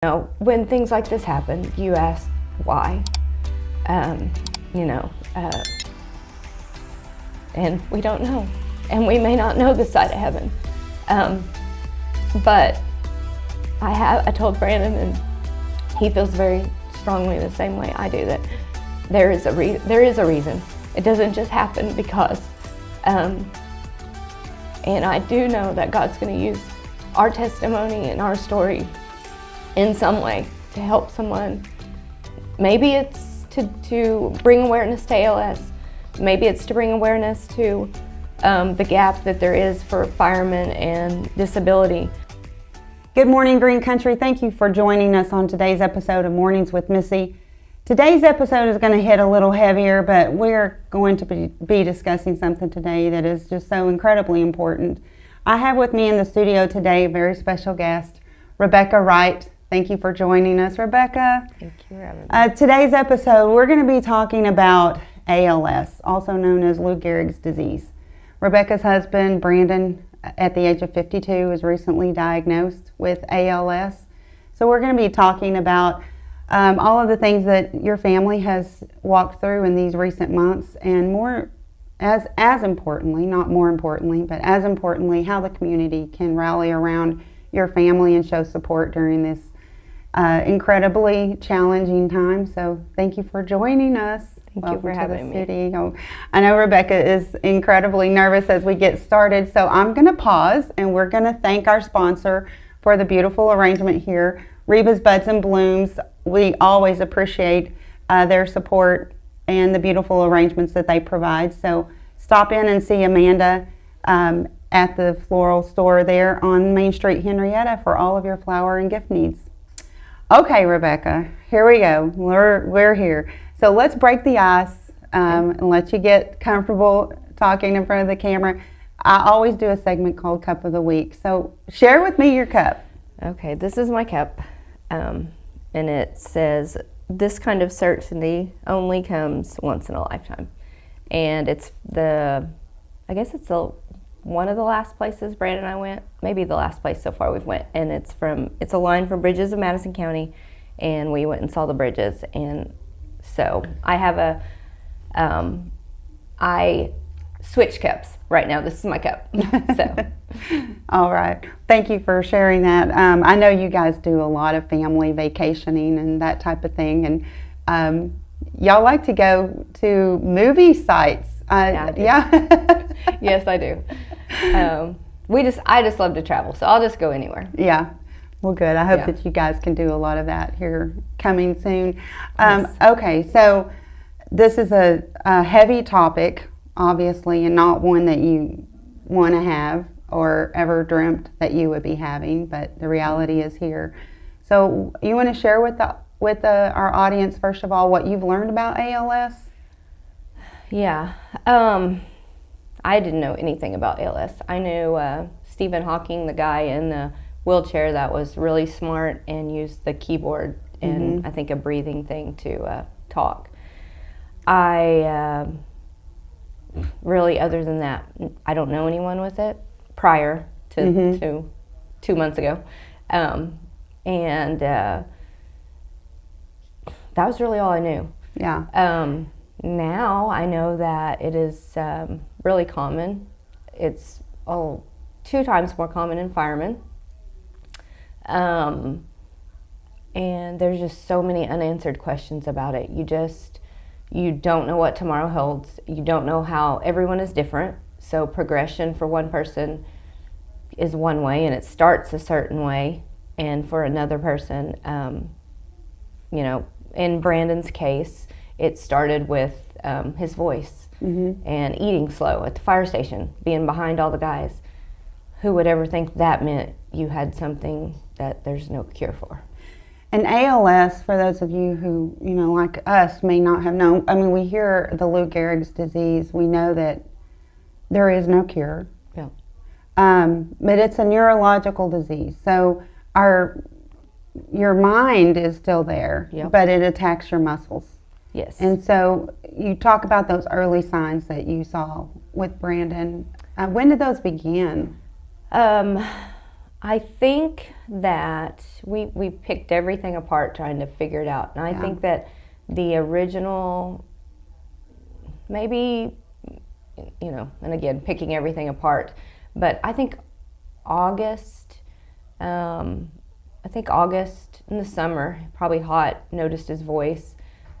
When things like this happen, you ask why, and we don't know, and we may not know this side of heaven, but I told Brandon, and he feels very strongly the same way I do, that there is a reason. It doesn't just happen because, and I do know that God's going to use our testimony and our story in some way to help someone. Maybe it's to bring awareness to ALS. Maybe it's to bring awareness to the gap that there is for firemen and disability. Good morning, Green Country. Thank you for joining us on today's episode of Mornings with Missy. Today's episode is going to hit a little heavier, but we're going to be discussing something today that is just so incredibly important. I have with me in the studio today a very special guest, Rebecca Wright. Thank you for joining us, Rebecca. Thank you for having me. Today's episode, we're going to be talking about ALS, also known as Lou Gehrig's disease. Rebecca's husband, Brandon, at the age of 52, was recently diagnosed with ALS. So we're going to be talking about all of the things that your family has walked through in these recent months, and more, as importantly, not more importantly, but as importantly, how the community can rally around your family and show support during this incredibly challenging time. So thank you for joining us. Thank you for having me. I know Rebecca is incredibly nervous as we get started, so I'm going to pause and we're going to thank our sponsor for the beautiful arrangement here, Reba's Buds and Blooms. We always appreciate their support and the beautiful arrangements that they provide. So stop in and see Amanda at the floral store there on Main Street, Henrietta, for all of your flower and gift needs. Okay, Rebecca, here we go. We're here. So let's break the ice and let you get comfortable talking in front of the camera. I always do a segment called Cup of the Week. So share with me your cup. Okay, this is my cup, and it says, "This kind of certainty only comes once in a lifetime." And it's one of the last places Brandon and I went, maybe the last place so far we've went, and it's a line from Bridges of Madison County, and we went and saw the bridges. And so I have I switch cups right now. This is my cup. So all right, thank you for sharing that. I know you guys do a lot of family vacationing and that type of thing, and y'all like to go to movie sites. Yeah. Yes, I do. I just love to travel, so I'll just go anywhere. Yeah. Well, good. I hope that you guys can do a lot of that here coming soon. Yes. Okay, so this is a heavy topic, obviously, and not one that you want to have or ever dreamt that you would be having, but the reality is here. So you want to share with our audience, first of all, what you've learned about ALS? Yeah. I didn't know anything about ALS. I knew Stephen Hawking, the guy in the wheelchair that was really smart and used the keyboard and I think a breathing thing to talk. I really, other than that, I don't know anyone with it prior to 2 months ago. And that was really all I knew. Yeah. Now I know that it is really common. It's 2 times more common in firemen. And there's just so many unanswered questions about it. You don't know what tomorrow holds. You don't know how everyone is different. So progression for one person is one way and it starts a certain way. And for another person, in Brandon's case, it started with his voice and eating slow at the fire station, being behind all the guys. Who would ever think that meant you had something that there's no cure for? And ALS, for those of you who, like us, may not have known, we hear the Lou Gehrig's disease. We know that there is no cure. Yeah. But it's a neurological disease. So your mind is still there, but it attacks your muscles. Yes. And so you talk about those early signs that you saw with Brandon. When did those begin? I think that we picked everything apart trying to figure it out. And I think that the original, maybe, and again, picking everything apart, but I think August, in the summer, probably hot, noticed his voice.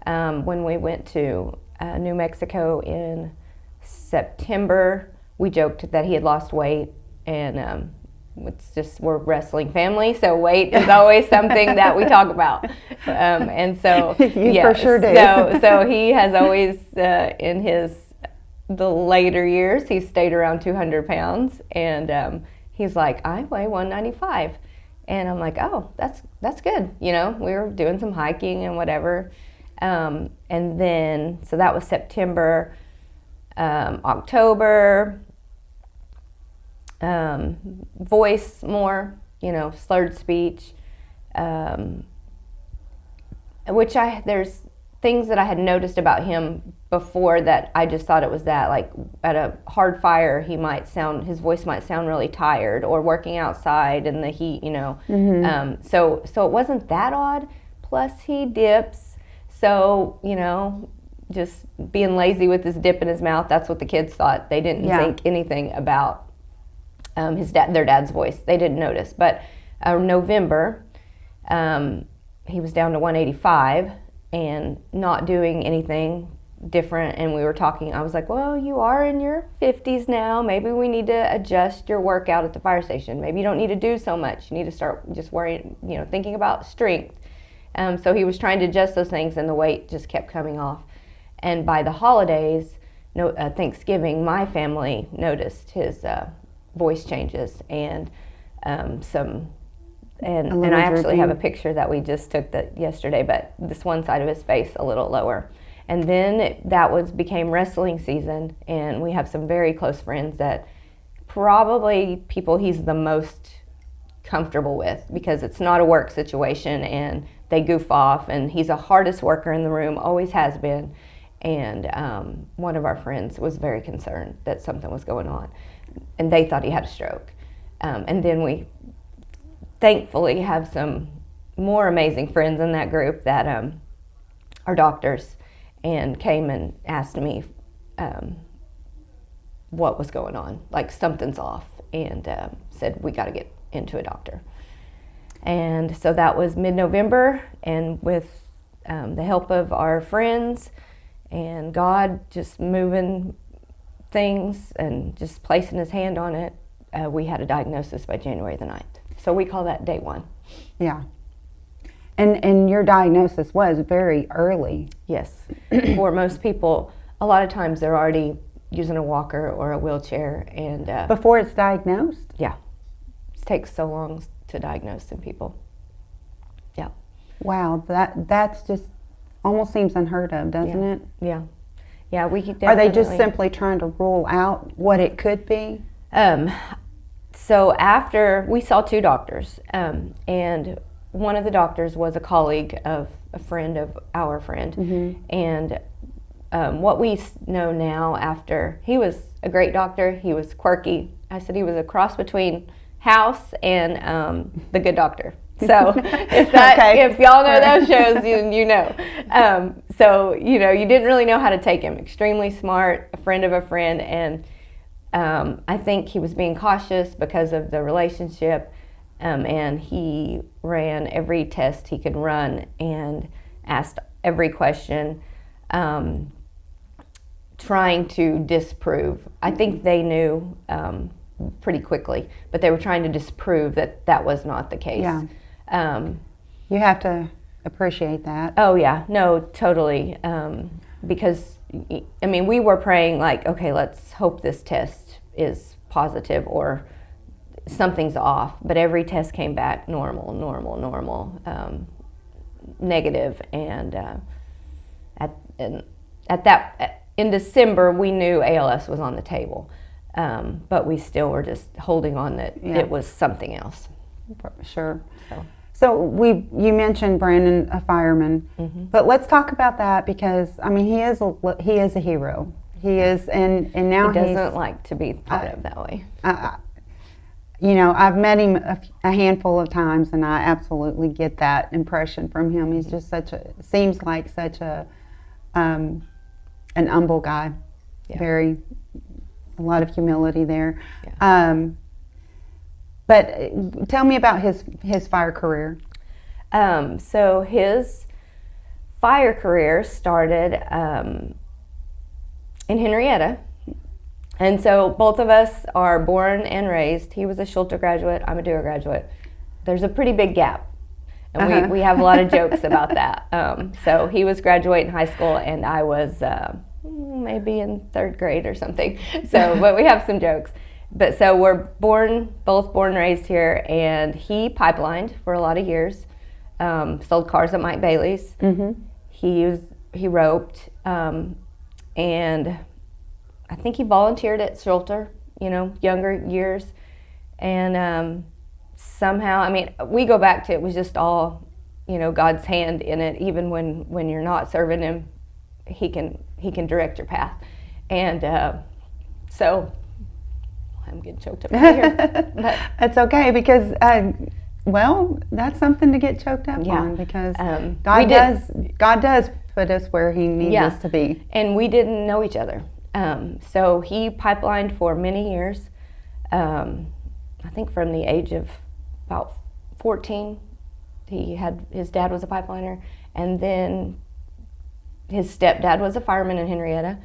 When we went to New Mexico in September, we joked that he had lost weight, and it's just, we're a wrestling family, so weight is always something that we talk about. And so you for sure do. So he has always, in the later years, he stayed around 200 pounds, and he's like, I weigh 195. And I'm like, oh, that's good. We were doing some hiking and whatever. And then, so that was September, October, voice more, slurred speech, which there's things that I had noticed about him before that I just thought it was that, like at a hard fire, his voice might sound really tired, or working outside in the heat, so it wasn't that odd. Plus he dips. So, just being lazy with his dip in his mouth, that's what the kids thought. They didn't think anything about their dad's voice. They didn't notice. But November, he was down to 185 and not doing anything different. And we were talking, I was like, well, you are in your 50s now. Maybe we need to adjust your workout at the fire station. Maybe you don't need to do so much. You need to start just worrying, thinking about strength. So he was trying to adjust those things, and the weight just kept coming off. And by the holidays, Thanksgiving, my family noticed his voice changes and I actually have a picture that we just took yesterday, but this one side of his face a little lower. And then became wrestling season, and we have some very close friends that probably people he's the most comfortable with, because it's not a work situation and they goof off, and he's the hardest worker in the room, always has been. And one of our friends was very concerned that something was going on, and they thought he had a stroke. And then we thankfully have some more amazing friends in that group that are doctors, and came and asked me what was going on, like something's off, and said we got to get into a doctor. And so that was mid-November, and with the help of our friends and God just moving things and just placing his hand on it, we had a diagnosis by January the 9th. So we call that day one. Yeah. And your diagnosis was very early. Yes. For most people, a lot of times they're already using a walker or a wheelchair. And before it's diagnosed? Yeah. It takes so long to diagnose some people. Yeah. Wow, that's just almost seems unheard of, doesn't it? Yeah. Yeah, we definitely... Are they just simply trying to rule out what it could be? So after, we saw two doctors, and one of the doctors was a colleague of a friend of our friend. Mm-hmm. And what we know now, after, he was a great doctor, he was quirky. I said he was a cross between House and The Good Doctor. So if y'all know those shows, you know. So, you didn't really know how to take him. Extremely smart, a friend of a friend, and I think he was being cautious because of the relationship, and he ran every test he could run and asked every question, trying to disprove. I think they knew pretty quickly, but they were trying to disprove that was not the case. Yeah. You have to appreciate that. Oh yeah, no, totally. Because we were praying like, okay, let's hope this test is positive or something's off. But every test came back normal, negative. And in December, we knew ALS was on the table, but we still were just holding on that it was something else. Sure. So you mentioned Brandon, a fireman, mm-hmm. but let's talk about that, because he is a hero. He is, and now he doesn't like to be thought of that way. you know, I've met him a handful of times, and I absolutely get that impression from him. He's just seems like such a an humble guy. Yeah. A lot of humility there. Yeah. But tell me about his fire career. So his fire career started in Henrietta. And so both of us are born and raised. He was a Schulter graduate, I'm a Dewar graduate. There's a pretty big gap. And we have a lot of jokes about that. So he was graduating high school and I was maybe in third grade or something. So, but we have some jokes. But so we're both born and raised here, and he pipelined for a lot of years, sold cars at Mike Bailey's. Mm-hmm. He roped, and I think he volunteered at Schulter, you know, younger years. And somehow, I mean, we go back to it was just all, you know, God's hand in it. Even when you're not serving him, he can direct your path. And so I'm getting choked up here. But it's okay, because well, that's something to get choked up on, because God does put us where he needs us to be. And we didn't know each other. So he pipelined for many years. I think from the age of about 14, his dad was a pipeliner, and then his stepdad was a fireman in Henrietta.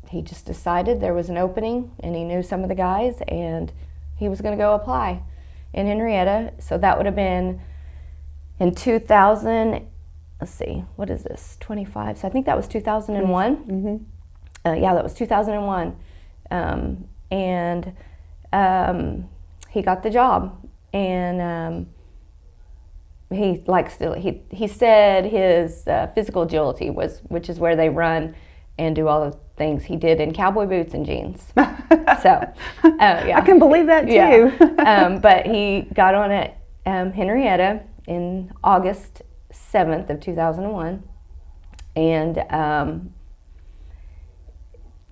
He just decided there was an opening, and he knew some of the guys, and he was going to go apply in Henrietta. So that would have been in 2000. Let's see, what is this, 25? So I think that was 2001. Mm-hmm. Yeah, that was 2001. He got the job, and he said his physical agility which is where they run and do all the things he did in cowboy boots and jeans. So, yeah. I can believe that too. Yeah. But he got on at Henrietta in August 7th of 2001, and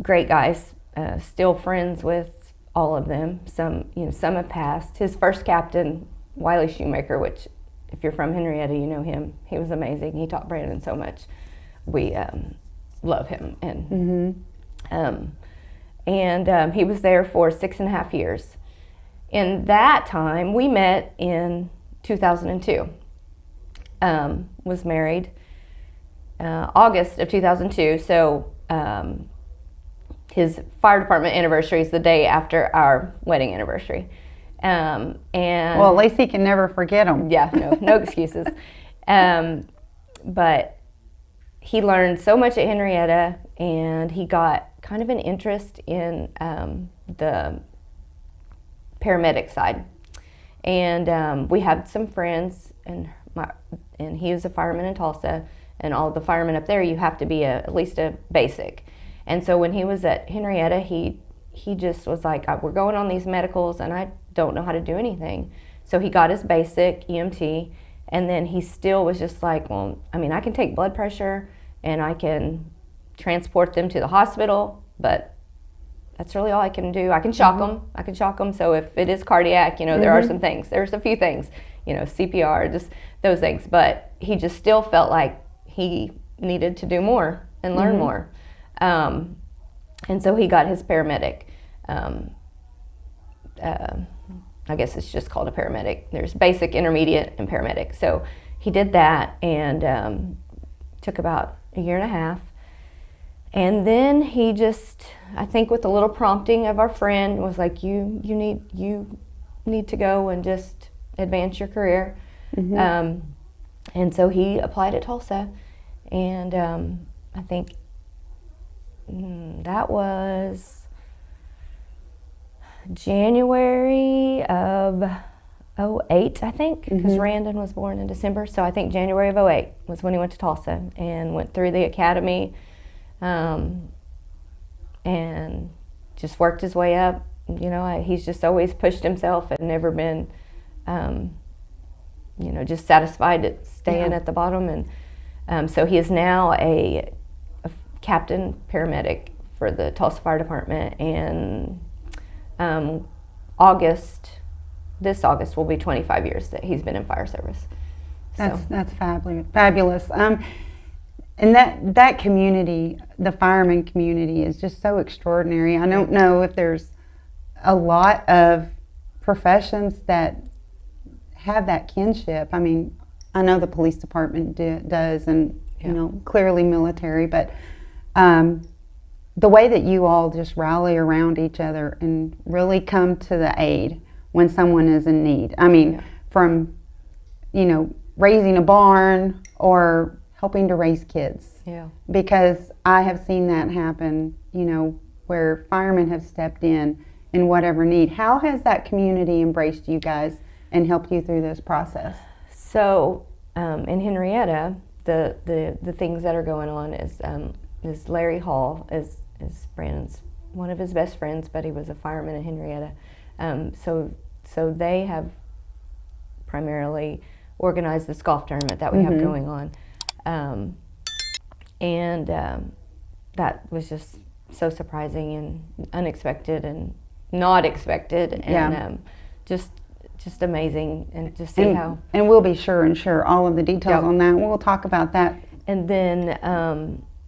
great guys, still friends with all of them. Some have passed. His first captain, Wiley Shoemaker, which if you're from Henrietta, you know him. He was amazing. He taught Brandon so much. We love him, and he was there for 6.5 years. In that time, we met in 2002. Was married August of 2002, so his fire department anniversary is the day after our wedding anniversary. And well, at least he can never forget them. Yeah, no excuses. But he learned so much at Henrietta, and he got kind of an interest in the paramedic side. And we had some friends, and he was a fireman in Tulsa, and all the firemen up there, you have to be at least a basic. And so when he was at Henrietta, he just was like, we're going on these medicals, and I don't know how to do anything. So he got his basic EMT, and then he still was just like, well, I mean, I can take blood pressure, and I can transport them to the hospital, but that's really all I can do. I can shock them. So if it is cardiac, there are some things. There's a few things, CPR, just those things. But he just still felt like he needed to do more and learn more. And so he got his paramedic. I guess it's just called a paramedic. There's basic, intermediate, and paramedic. So he did that, and took about 1.5 years. And then he just, I think with a little prompting of our friend, was like, you need to go and just advance your career. And so he applied at Tulsa, and I think that was January of 2008, I think, because Randon was born in December. So I think January of 2008 was when he went to Tulsa and went through the academy, and just worked his way up. He's just always pushed himself and never been, just satisfied at staying at the bottom. And so he is now a captain paramedic for the Tulsa Fire Department, and this August will be 25 years that he's been in fire service. That's fabulous. And that community, the fireman community, is just so extraordinary. I don't know if there's a lot of professions that have that kinship. I mean, I know the police department does, and clearly military, but the way that you all just rally around each other and really come to the aid when someone is in need. I mean, from raising a barn or helping to raise kids. Yeah. Because I have seen that happen, where firemen have stepped in whatever need. How has that community embraced you guys and helped you through this process? So in Henrietta, the things that are going on is Larry Hall is Brandon's one of his best friends, but he was a fireman in Henrietta. So they have primarily organized this golf tournament that we have going on. And that was just so surprising and unexpected and not expected, and just amazing, and to see how. And we'll be sure and share all of the details on that. We'll talk about that. And then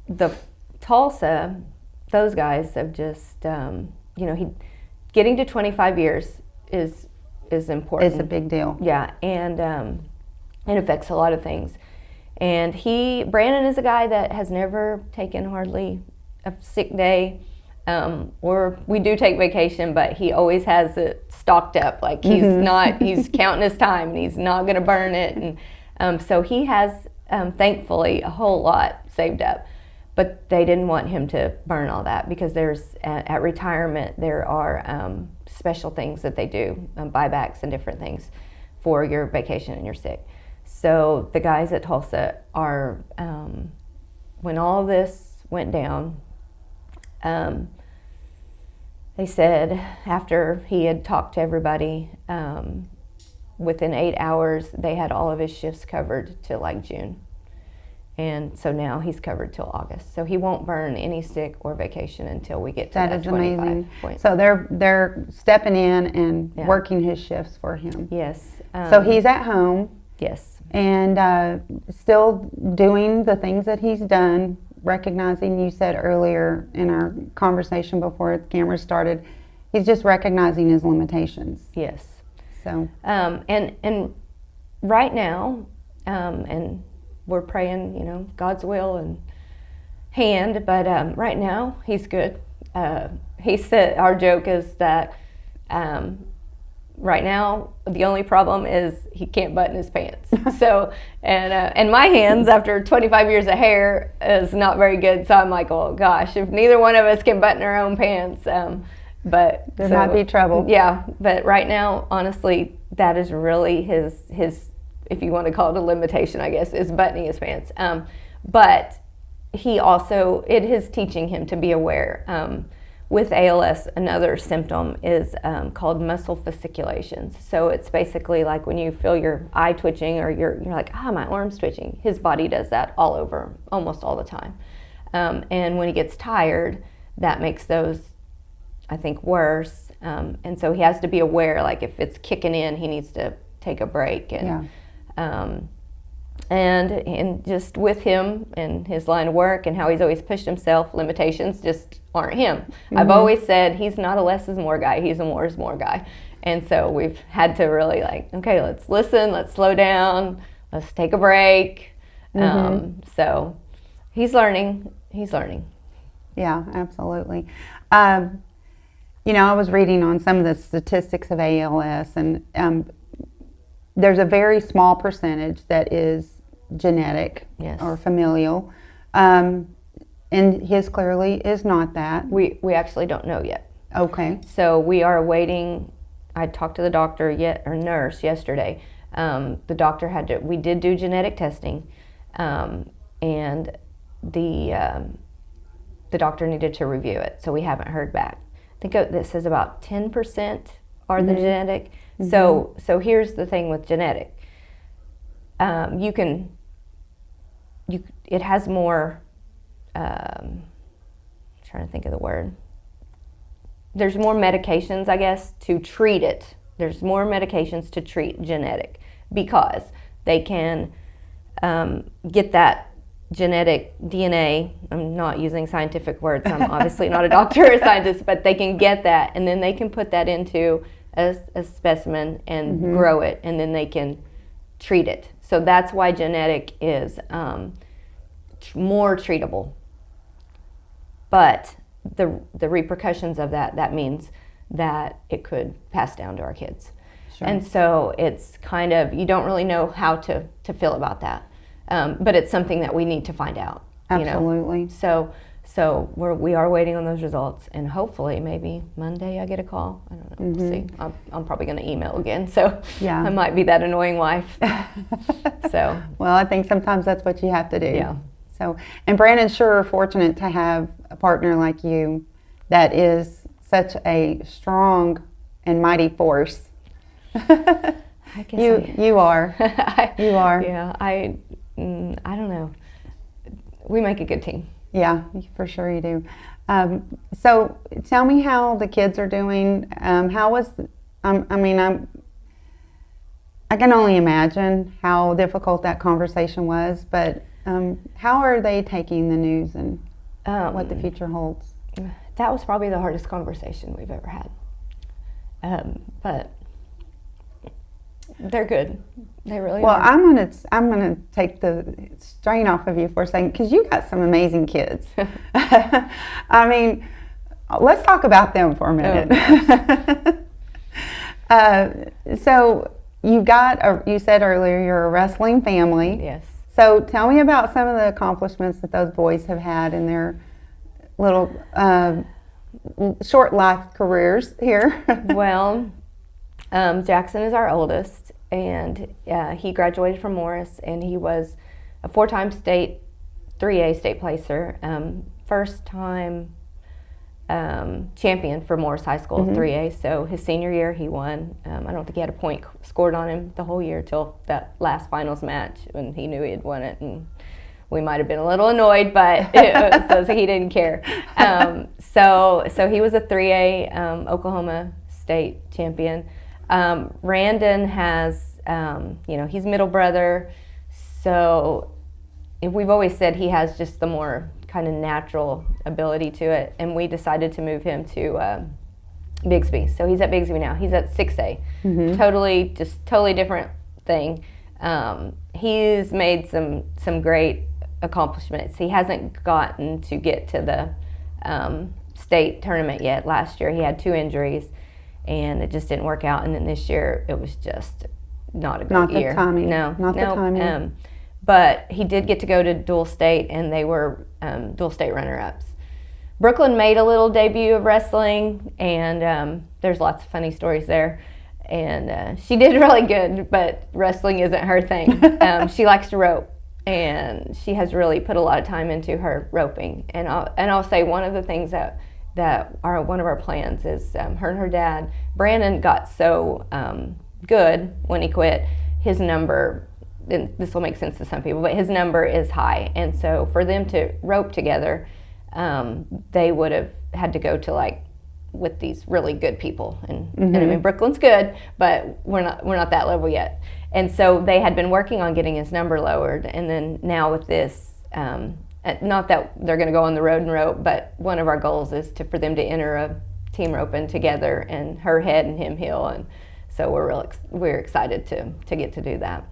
the Tulsa, those guys have just, getting to 25 years is important. It's a big deal. Yeah, and it affects a lot of things. And Brandon is a guy that has never taken hardly a sick day, or we do take vacation, but he always has it stocked up. Like he's counting his time, and he's not going to burn it. And so he has, thankfully, a whole lot saved up. But they didn't want him to burn all that, because there's, at retirement, there are special things that they do, buybacks and different things for your vacation and you're sick. So the guys at Tulsa are, when all this went down, they said after he had talked to everybody, within 8 hours, they had all of his shifts covered till like June. And so now he's covered till August. So he won't burn any sick or vacation until we get to that 25 amazing. Point. So they're stepping in and working his shifts for him. Yes. So he's at home. Yes. And still doing the things that he's done, recognizing, you said earlier in our conversation before the camera started, he's just recognizing his limitations. Yes. So. And right now, and we're praying, God's will and hand, but right now he's good. He said, our joke is that right now the only problem is he can't button his pants. So, and my hands after 25 years of hair is not very good. So I'm like, oh gosh, if neither one of us can button our own pants, but there might be trouble. Yeah, but right now, honestly, that is really his, if you want to call it a limitation, I guess, is buttoning his pants. But he also, it is teaching him to be aware. With ALS, another symptom is called muscle fasciculations. So it's basically like when you feel your eye twitching, or you're like, my arm's twitching. His body does that all over, almost all the time. And when he gets tired, that makes those, I think, worse. And so he has to be aware, like if it's kicking in, he needs to take a break. And and just with him and his line of work and how he's always pushed himself, limitations just aren't him. I've always said he's not a less is more guy, he's a more is more guy. And so we've had to really okay, let's listen, let's slow down, let's take a break. So he's learning. Yeah, absolutely. I was reading on some of the statistics of ALS, and there's a very small percentage that is genetic or familial, and his clearly is not that. We actually don't know yet. Okay. So we are waiting. I talked to the doctor nurse yesterday. The doctor we did do genetic testing, and the doctor needed to review it, so we haven't heard back. I think this says about 10% are the genetic. So here's the thing with genetic. It has more, trying trying to think of the word. There's more medications, I guess, to treat it. There's more medications to treat genetic because they can get that genetic DNA. I'm not using scientific words. I'm obviously not a doctor or a scientist, but they can get that, and then they can put that into a specimen and grow it, and then they can treat it. So that's why genetic is more treatable. But the repercussions of that means that it could pass down to our kids. Sure. And so it's kind of, you don't really know how to feel about that. But it's something that we need to find out. Absolutely. You know? So we are waiting on those results, and hopefully maybe Monday I get a call. I don't know. We'll see. I'm probably going to email again, so yeah. I might be that annoying wife. So. Well, I think sometimes that's what you have to do. Yeah. So, and Brandon's sure fortunate to have a partner like you that is such a strong and mighty force. I guess you are. You are. Yeah, I don't know. We make a good team. Yeah, for sure you do. So tell me how the kids are doing. How was, I can only imagine how difficult that conversation was, but how are they taking the news and what the future holds? That was probably the hardest conversation we've ever had. But they're good. They really are. Well, I'm gonna take the strain off of you for a second because you got some amazing kids. I mean, let's talk about them for a minute. So you said earlier you're a wrestling family. Yes. So tell me about some of the accomplishments that those boys have had in their little short life careers here. Well, Jackson is our oldest, and he graduated from Morris, and he was a 4-time state 3A state placer, first time champion for Morris High School 3A. So his senior year he won. I don't think he had a point scored on him the whole year till that last finals match when he knew he had won it, and we might have been a little annoyed, but so he didn't care. So he was a 3A Oklahoma state champion. Randon has, he's middle brother, so we've always said he has just the more kind of natural ability to it, and we decided to move him to Bigsby. So he's at Bigsby now. He's at 6A. Totally different thing. He's made some great accomplishments. He hasn't gotten to get to the state tournament yet. Last year he had 2 injuries, and it just didn't work out. And then this year it was just not a good year. Not the timing. No, not the timing. But he did get to go to dual state, and they were dual state runner-ups. Brooklyn made a little debut of wrestling, and there's lots of funny stories there. And she did really good, but wrestling isn't her thing. She likes to rope, and she has really put a lot of time into her roping. And I'll say one of the things that are one of our plans is her and her dad. Brandon got so good when he quit. His number, and this will make sense to some people, but his number is high, and so for them to rope together, they would have had to go to with these really good people, and I mean Brooklyn's good, but we're not that level yet. And so they had been working on getting his number lowered, and then now with this, not that they're going to go on the road and rope, but one of our goals is for them to enter a team roping together, and her head and him heel, and so we're excited to get to do that.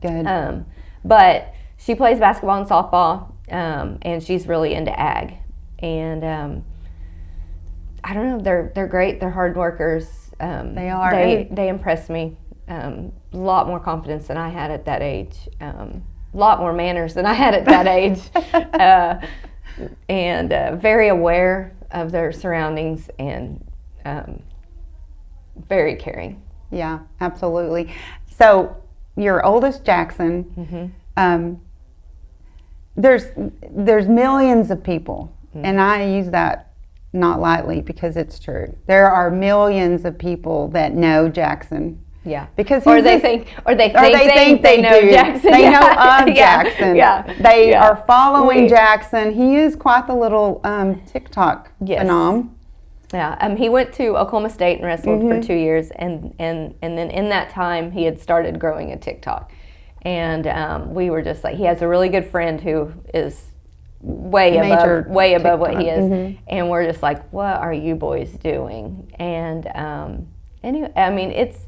Good. But she plays basketball and softball, and she's really into ag, and I don't know, they're great. They're hard workers. They are. They impress me. A lot more confidence than I had at that age. A lot more manners than I had at that age, and very aware of their surroundings, and very caring. Yeah, absolutely. So your oldest, Jackson, there's millions of people, and I use that not lightly because it's true. There are millions of people that know Jackson. Yeah. Because or they think they know do. Jackson. They know Yeah. of Jackson. Yeah. They are following Jackson. He is quite the little TikTok phenom. Yeah. He went to Oklahoma State and wrestled for 2 years, and then in that time he had started growing a TikTok, and we were just like, he has a really good friend who is way above what he is, and we're just like, what are you boys doing? And anyway, I mean, it's,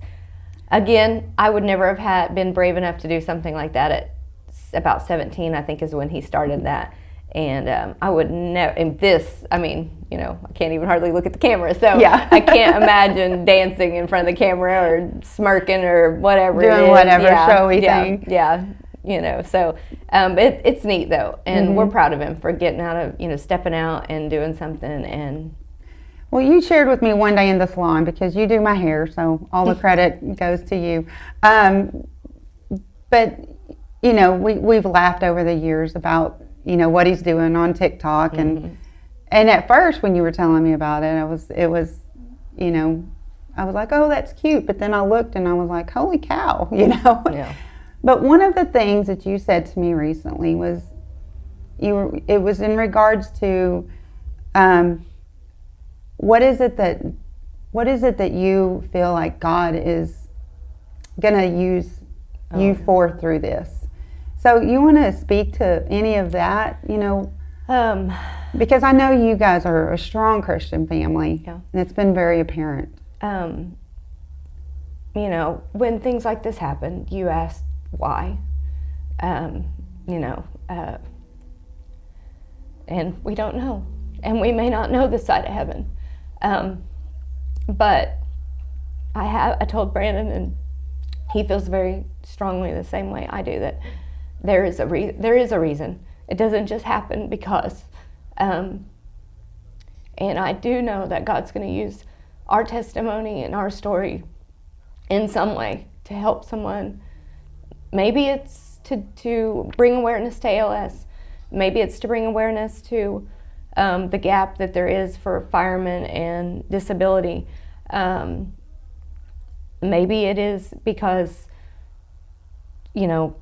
again, I would never have been brave enough to do something like that at about 17, I think is when he started that. And I would never, and this, I mean, you know, I can't even hardly look at the camera, so I can't imagine dancing in front of the camera or smirking or whatever doing it is. whatever showy thing. Yeah, you know, so it's neat though, and we're proud of him for getting out of, you know, stepping out and doing something. And well, you shared with me one day in the salon, because you do my hair, so all the credit goes to you. But you know, we've laughed over the years about, you know, what he's doing on TikTok, and at first when you were telling me about it, it was, you know, I was like, oh, that's cute, but then I looked and I was like, holy cow, you know. Yeah. But one of the things that you said to me recently was, it was in regards to, what is it that you feel like God is gonna use you for through this? So you want to speak to any of that, you know? Because I know you guys are a strong Christian family, and it's been very apparent. You know, when things like this happen, you ask why, you know, and we don't know, and we may not know this side of heaven. But I told Brandon, and he feels very strongly the same way I do, that there is a reason. It doesn't just happen because. And I do know that God's going to use our testimony and our story in some way to help someone. Maybe it's to bring awareness to ALS. Maybe it's to bring awareness to the gap that there is for firemen and disability. Maybe it is because, you know,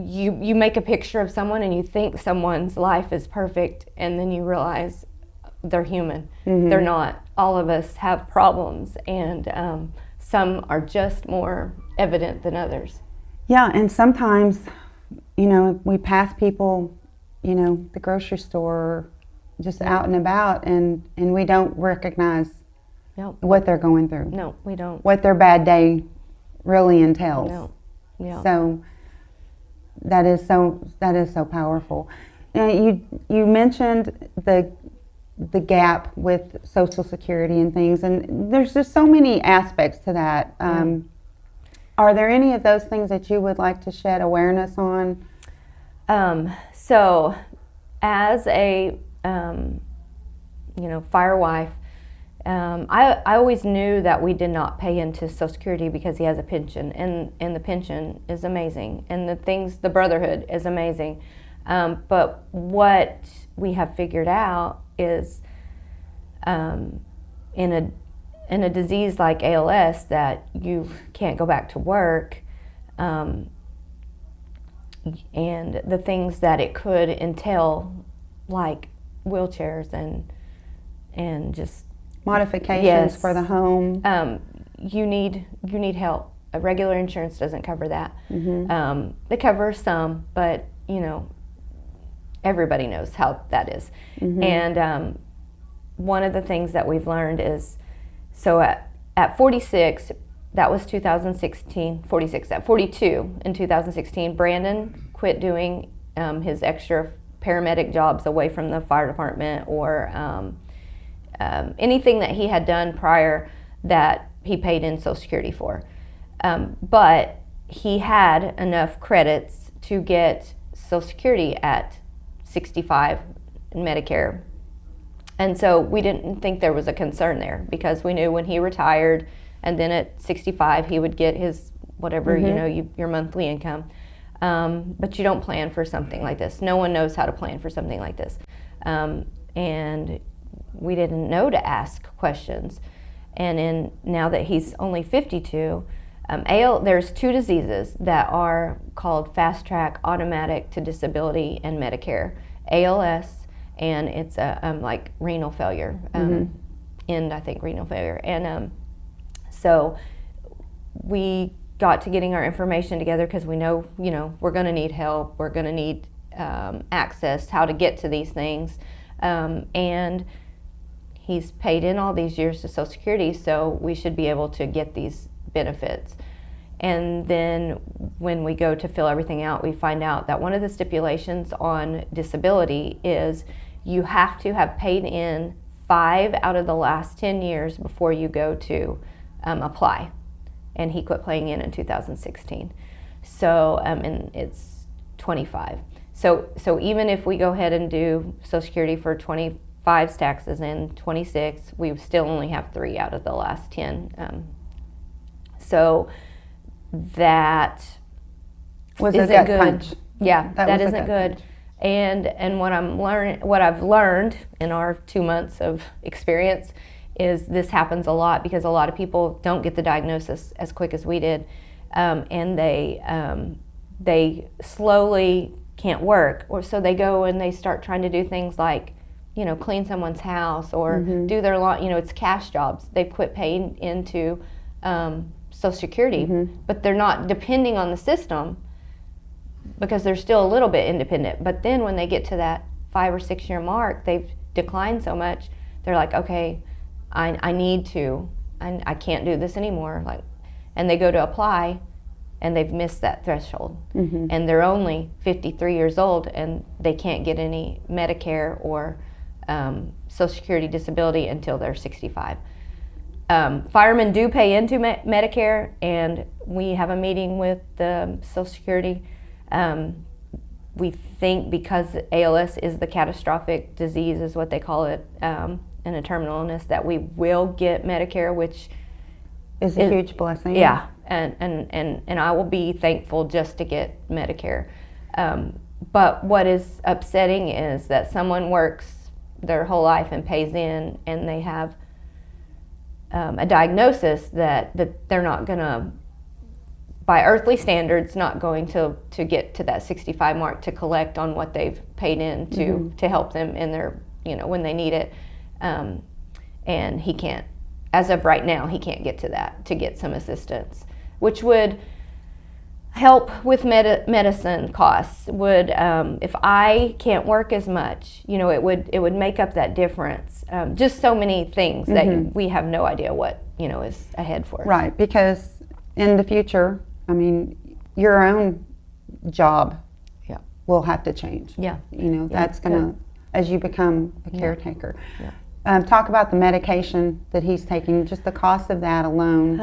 you make a picture of someone and you think someone's life is perfect, and then you realize they're human. They're not. All of us have problems, and some are just more evident than others. Yeah, and sometimes, you know, we pass people, you know, the grocery store, just out and about, and we don't recognize what they're going through. No, we don't. What their bad day really entails. No. Yeah. So that is so powerful. Now, you mentioned the gap with Social Security and things, and there's just so many aspects to that. Are there any of those things that you would like to shed awareness on? So, as a you know, fire wife, I always knew that we did not pay into Social Security because he has a pension, and the pension is amazing, and the brotherhood is amazing. But what we have figured out is, in a disease like ALS, that you can't go back to work, and the things that it could entail, like wheelchairs and just modifications for the home. You need help. A regular insurance doesn't cover that. They cover some, but you know, everybody knows how that is. And one of the things that we've learned is, so at 46, that was 2016, 46, at 42 in 2016, Brandon quit doing his extra paramedic jobs away from the fire department, or anything that he had done prior that he paid in Social Security for. But he had enough credits to get Social Security at 65 in Medicare. And so we didn't think there was a concern there, because we knew when he retired, and then at 65 he would get his whatever, you know, your monthly income. But you don't plan for something like this. No one knows how to plan for something like this. And we didn't know to ask questions. And now that he's only 52, there's 2 diseases that are called fast track automatic to disability and Medicare: ALS, and it's like renal failure, I think renal failure. And so we got to getting our information together because we know, we're going to need help, we're going to need access, how to get to these things, and he's paid in all these years to Social Security, so we should be able to get these benefits. And then when we go to fill everything out, we find out that one of the stipulations on disability is you have to have paid in 5 out of the last 10 years before you go to apply. And he quit paying in 2016. So, and it's 25. So even if we go ahead and do Social Security for 25's taxes in 26, we still only have 3 out of the last 10. So that was isn't a gut good. punch. Yeah, that isn't good. Punch. And what I've learned in our 2 months of experience is this happens a lot because a lot of people don't get the diagnosis as quick as we did, and they slowly can't work, or so they go and they start trying to do things like, clean someone's house or do their lawn. It's cash jobs. They've quit paying into Social Security, but they're not depending on the system because they're still a little bit independent. But then when they get to that 5 or 6 year mark, they've declined so much, they're like, okay, I need to, I can't do this anymore. And they go to apply, and they've missed that threshold, and they're only 53 years old, and they can't get any Medicare or Social Security disability until they're 65. Firemen do pay into Medicare, and we have a meeting with the Social Security. We think because ALS is the catastrophic disease, is what they call it, and a terminal illness, that we will get Medicare, which is a huge blessing. Yeah, and I will be thankful just to get Medicare. But what is upsetting is that someone works their whole life and pays in, and they have a diagnosis that they're not going to, by earthly standards, not going to get to that 65 mark to collect on what they've paid in to help them in their, when they need it. And he can't, as of right now, he can't get to that to get some assistance, which would help with medicine costs. Would if I can't work as much, it would make up that difference. Just so many things that we have no idea what is ahead for us. Right, because in the future, your own job will have to change. Yeah, that's gonna, as you become a caretaker. Yeah. Talk about the medication that he's taking, just the cost of that alone.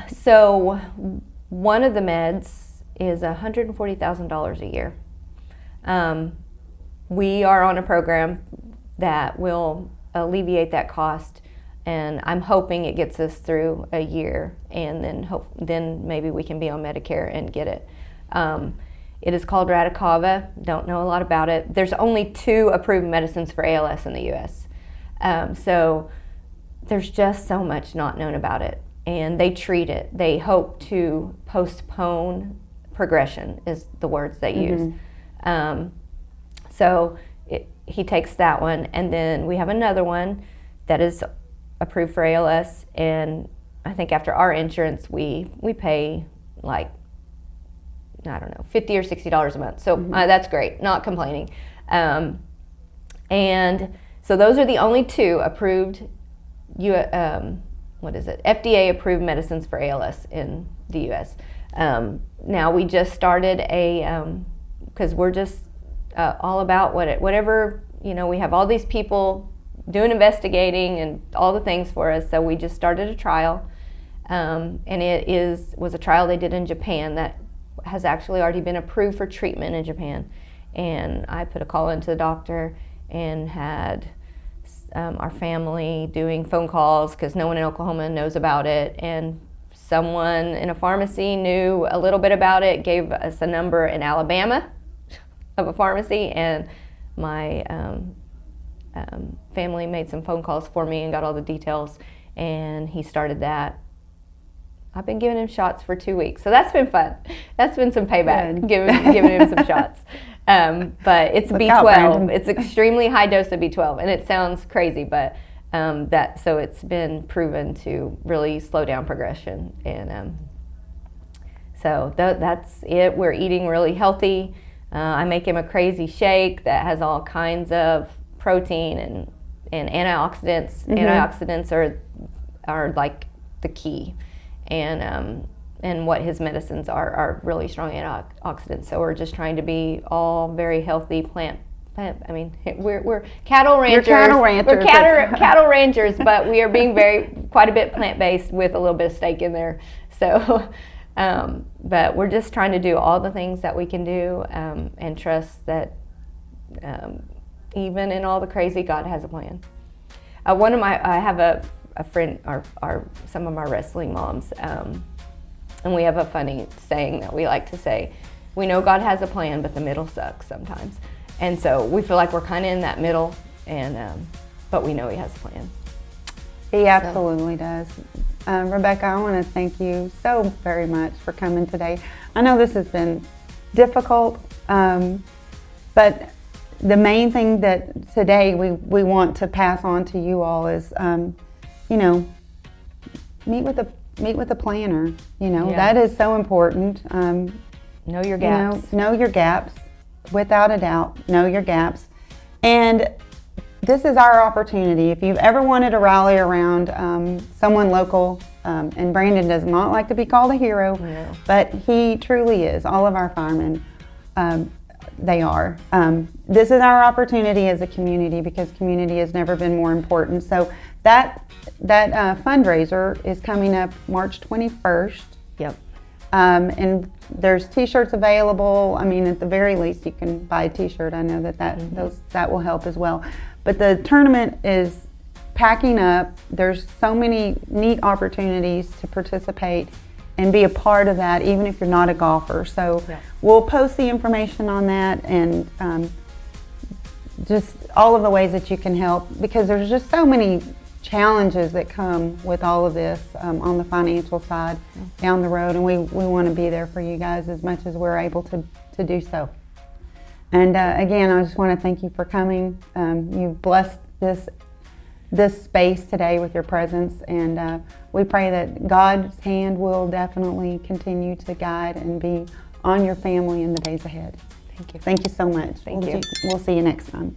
So one of the meds is $140,000 a year. We are on a program that will alleviate that cost, and I'm hoping it gets us through a year, and then maybe we can be on Medicare and get it. It is called Radicava. Don't know a lot about it. There's only 2 approved medicines for ALS in the U.S. So there's just so much not known about it, and they treat it. They hope to postpone progression is the words they use. So he takes that one, and then we have another one that is approved for ALS, and I think after our insurance we pay like, I don't know, $50 or $60 a month. So that's great, not complaining. And so those are the only 2 approved, FDA approved medicines for ALS in the U.S. Now we just started because we're just all about whatever, we have all these people doing investigating and all the things for us. So we just started a trial, and it was a trial they did in Japan that has actually already been approved for treatment in Japan. And I put a call into the doctor and had our family doing phone calls because no one in Oklahoma knows about it, and someone in a pharmacy knew a little bit about it, gave us a number in Alabama of a pharmacy, and my family made some phone calls for me and got all the details, and he started that. I've been giving him shots for 2 weeks, so that's been fun. That's been some payback, giving him some shots. But it's B12. It's extremely high dose of B12, and it sounds crazy, but so it's been proven to really slow down progression, and so that's it. We're eating really healthy. I make him a crazy shake that has all kinds of protein and antioxidants. Mm-hmm. Antioxidants are like the key, and what his medicines are really strong antioxidants. So we're just trying to be all very healthy plant. I mean, we're cattle ranchers. You're cattle ranchers. We're cattle ranchers, but we are being quite a bit plant-based with a little bit of steak in there. So, but we're just trying to do all the things that we can do, and trust that even in all the crazy, God has a plan. I have a friend, some of my wrestling moms, and we have a funny saying that we like to say: we know God has a plan, but the middle sucks sometimes. And so we feel like we're kind of in that middle, but we know He has a plan. He absolutely does. Rebecca, I want to thank you so very much for coming today. I know this has been difficult, but the main thing that today we want to pass on to you all is, meet with a planner. That is so important. Know your gaps. Know your gaps. Without a doubt, know your gaps. And this is our opportunity. If you've ever wanted to rally around someone local, and Brandon does not like to be called a hero, but he truly is. All of our firemen, they are. This is our opportunity as a community, because community has never been more important. So that fundraiser is coming up March 21st. Yep. And there's t-shirts available. I mean, at the very least, you can buy a t-shirt. I know that will help as well. But the tournament is packing up. There's so many neat opportunities to participate and be a part of that, even if you're not a golfer. So we'll post the information on that, and just all of the ways that you can help, because there's just so many challenges that come with all of this on the financial side down the road, and we want to be there for you guys as much as we're able to do so. And again, I just want to thank you for coming. You've blessed this space today with your presence, and we pray that God's hand will definitely continue to guide and be on your family in the days ahead. Thank you. Thank you so much. Thank you. We'll see you next time.